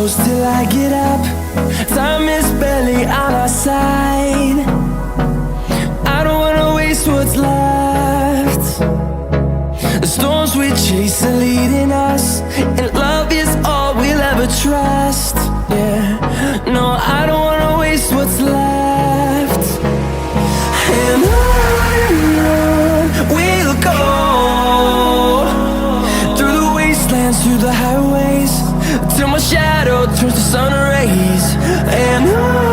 close till I get up. Time is barely on our side. I don't wanna waste what's left. The storms we chase are leading us, and love is all we'll ever trust. Yeah, no, I don't wanna waste what's left. And on we'll go, through the wastelands, through the highways, till my shadow turns to sun rays. And on